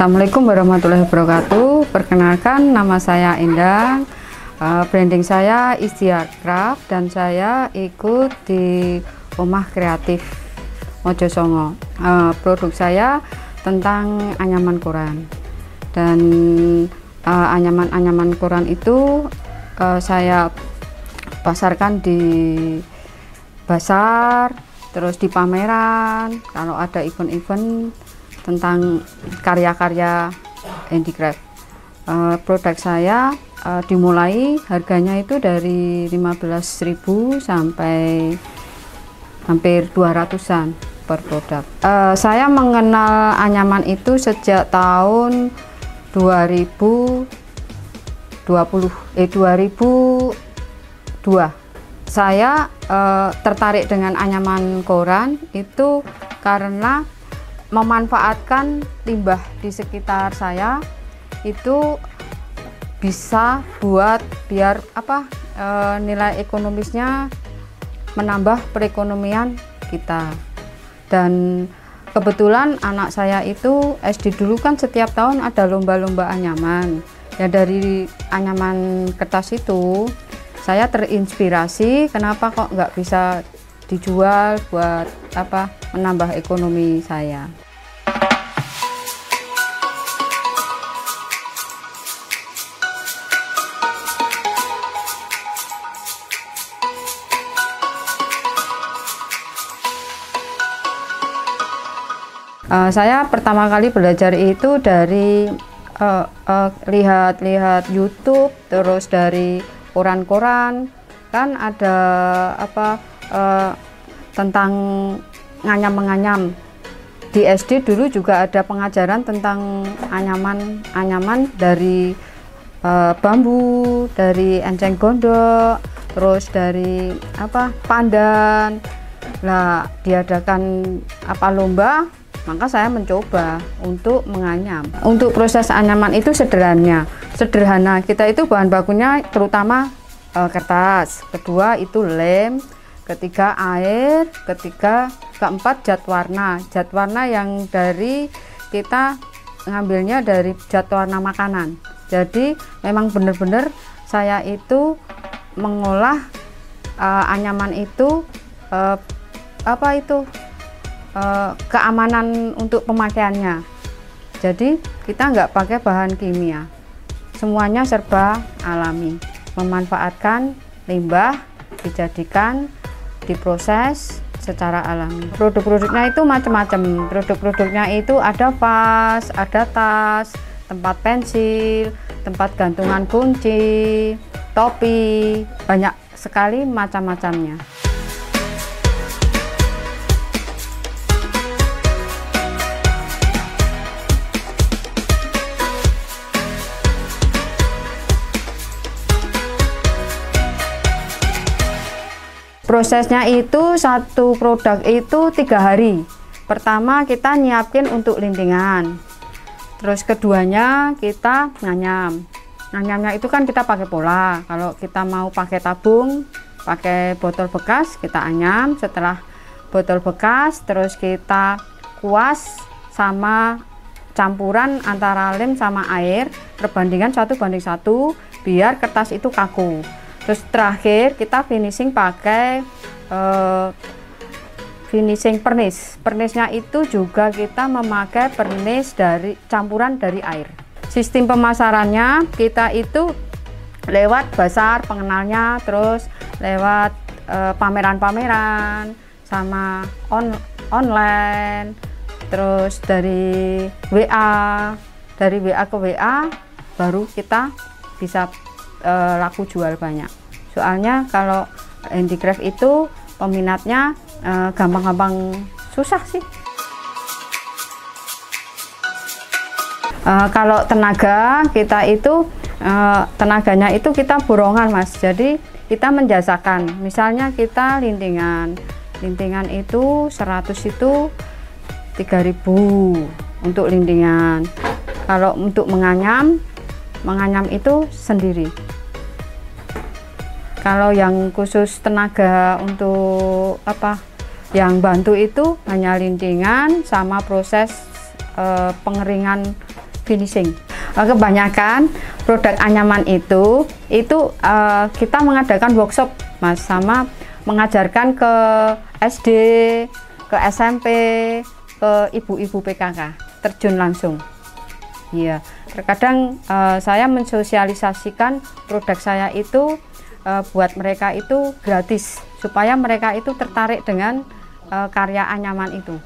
Assalamualaikum warahmatullahi wabarakatuh. Perkenalkan, nama saya Endang. Branding saya Istiar Craft dan saya ikut di Omah Kreatif Mojosongo. Produk saya tentang anyaman koran, dan anyaman koran itu saya pasarkan di pasar, terus di pameran kalau ada event-event tentang karya-karya handicraft. Produk saya dimulai harganya itu dari 15.000 sampai hampir 200-an per produk. Saya mengenal anyaman itu sejak tahun 2002. Saya tertarik dengan anyaman koran itu karena memanfaatkan limbah di sekitar saya itu bisa buat biar nilai ekonomisnya menambah perekonomian kita. Dan kebetulan anak saya itu SD dulu kan setiap tahun ada lomba-lomba anyaman ya. Dari anyaman kertas itu saya terinspirasi, kenapa kok nggak bisa dijual buat menambah ekonomi saya. Saya pertama kali belajar itu dari lihat YouTube, terus dari koran-koran kan ada tentang nganyam-menganyam. Di SD dulu juga ada pengajaran tentang anyaman dari bambu, dari enceng gondok, terus dari pandan. Nah, diadakan lomba, maka saya mencoba untuk menganyam. Untuk proses anyaman itu sederhana. Kita itu bahan bakunya terutama kertas, kedua itu lem, ketiga air, keempat cat warna. Cat warna yang dari kita ngambilnya dari cat warna makanan. Jadi memang benar-benar saya itu mengolah anyaman itu keamanan untuk pemakaiannya. Jadi kita nggak pakai bahan kimia, semuanya serba alami. Memanfaatkan limbah dijadikan, diproses secara alami. Produk-produknya itu macam-macam. Produk-produknya itu ada vas, ada tas, tempat pensil, tempat gantungan kunci, topi, banyak sekali macam-macamnya. Prosesnya itu satu produk itu 3 hari. Pertama kita nyiapin untuk lintingan, terus keduanya kita nganyam. Nganyamnya itu kan kita pakai pola. Kalau kita mau pakai tabung, pakai botol bekas, kita anyam. Setelah botol bekas, terus kita kuas sama campuran antara lem sama air, perbandingan 1:1 biar kertas itu kaku. Terus terakhir kita finishing pakai finishing pernis. Pernisnya itu juga kita memakai pernis dari campuran dari air. Sistem pemasarannya kita itu lewat bazar pengenalnya, terus lewat pameran-pameran sama online, terus dari WA ke WA baru kita bisa laku jual banyak. Soalnya kalau handicraft itu peminatnya gampang-gampang susah sih. Kalau tenaga kita itu tenaganya itu kita borongan, Mas. Jadi kita menjasakan. Misalnya kita lintingan itu 100 itu 3.000 untuk lintingan. Kalau untuk menganyam itu sendiri. Kalau yang khusus tenaga untuk yang bantu itu hanya lintingan sama proses pengeringan finishing. Kebanyakan produk anyaman itu kita mengadakan workshop Mas, sama mengajarkan ke SD, ke SMP, ke ibu-ibu PKK, terjun langsung. Iya, terkadang saya mensosialisasikan produk saya itu buat mereka itu gratis, supaya mereka itu tertarik dengan karya anyaman itu.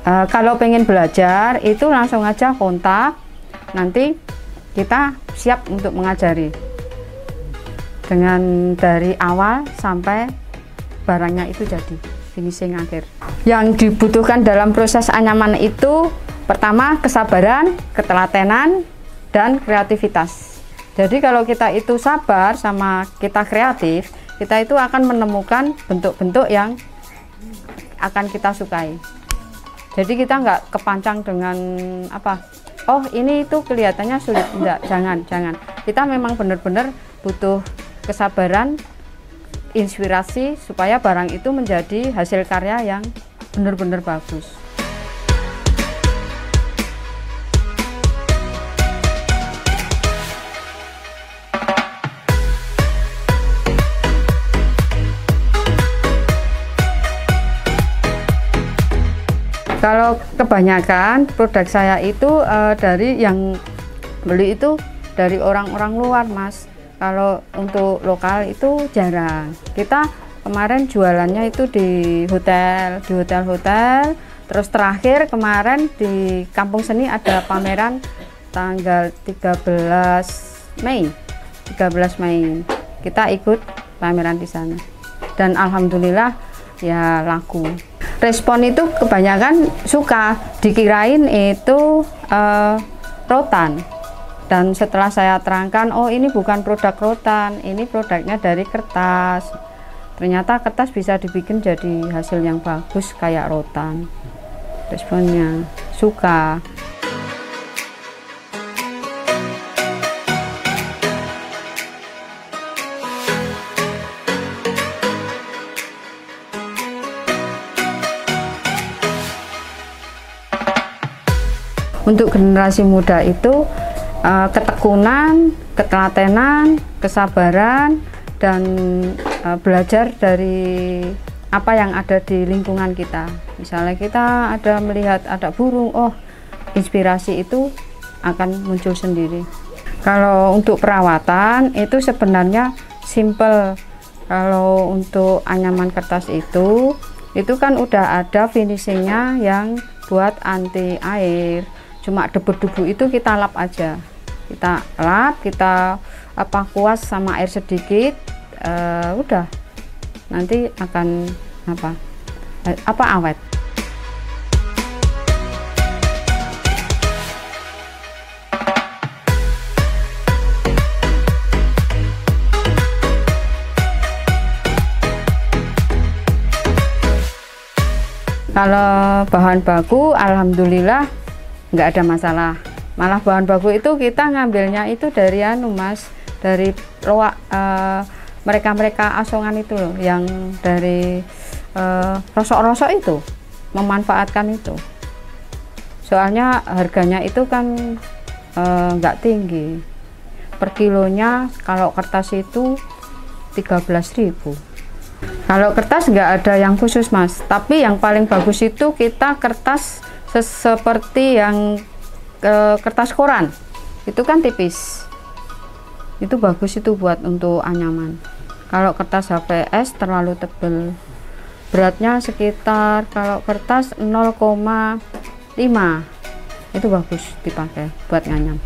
Kalau pengen belajar itu langsung aja kontak, nanti kita siap untuk mengajari dengan dari awal sampai barangnya itu jadi finishing akhir. Yang dibutuhkan dalam proses anyaman itu pertama kesabaran, ketelatenan, dan kreativitas. Jadi kalau kita itu sabar sama kita kreatif, kita itu akan menemukan bentuk-bentuk yang akan kita sukai. Jadi kita nggak kepancang dengan apa, oh ini itu kelihatannya sulit, enggak, jangan. Kita memang benar-benar butuh kesabaran, inspirasi supaya barang itu menjadi hasil karya yang benar-benar bagus. Kalau kebanyakan produk saya itu dari yang beli itu dari orang-orang luar Mas. Kalau untuk lokal itu jarang. Kita kemarin jualannya itu di hotel-hotel. Terus terakhir kemarin di Kampung Seni ada pameran tanggal 13 Mei. Kita ikut pameran di sana. Dan alhamdulillah ya laku. Respon itu kebanyakan suka, dikirain itu rotan. Dan setelah saya terangkan, oh ini bukan produk rotan, ini produknya dari kertas. Ternyata kertas bisa dibikin jadi hasil yang bagus kayak rotan. Responnya suka. Untuk generasi muda itu ketekunan, ketelatenan, kesabaran, dan belajar dari apa yang ada di lingkungan kita. Misalnya kita ada melihat ada burung, oh inspirasi itu akan muncul sendiri. Kalau untuk perawatan itu sebenarnya simple. Kalau untuk anyaman kertas itu kan udah ada finishingnya yang buat anti air. Cuma debu-debu itu kita lap aja, kita lap, kita kuas sama air sedikit, udah nanti akan awet. Kalau bahan baku alhamdulillah nggak ada masalah, malah bahan baku itu kita ngambilnya itu dari Mas, dari mereka asongan itu loh, yang dari rosok-rosok itu memanfaatkan itu, soalnya harganya itu kan nggak tinggi per kilonya. Kalau kertas itu 13.000. Kalau kertas nggak ada yang khusus Mas, tapi yang paling bagus itu kita kertas seperti yang kertas koran itu kan tipis, itu bagus itu buat untuk anyaman. Kalau kertas HVS terlalu tebal, beratnya sekitar kalau kertas 0,5 itu bagus dipakai buat nganyam.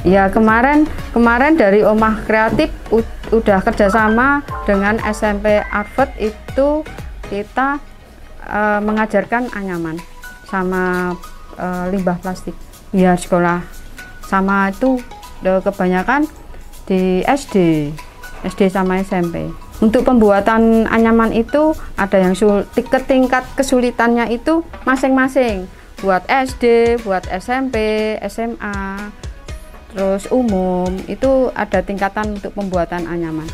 Ya kemarin dari Omah Kreatif udah kerjasama dengan SMP Arvet, itu kita mengajarkan anyaman sama limbah plastik. Ya sekolah sama itu kebanyakan di SD sama SMP. Untuk pembuatan anyaman itu ada yang tingkat kesulitannya itu masing-masing. Buat SD, buat SMP, SMA, terus umum, itu ada tingkatan untuk pembuatan anyaman.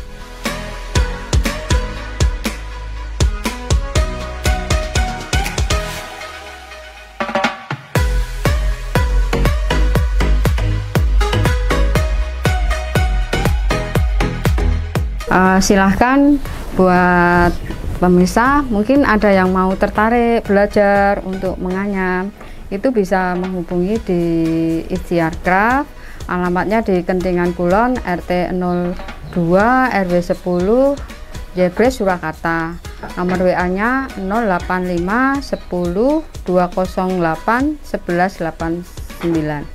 Silahkan buat pemirsa, mungkin ada yang mau tertarik belajar untuk menganyam, itu bisa menghubungi di Ikhtiar Craft. Alamatnya di Kentingan Kulon, RT 02 RW 10 Jebres, Surakarta. Nomor WA-nya 085 10 208 1189.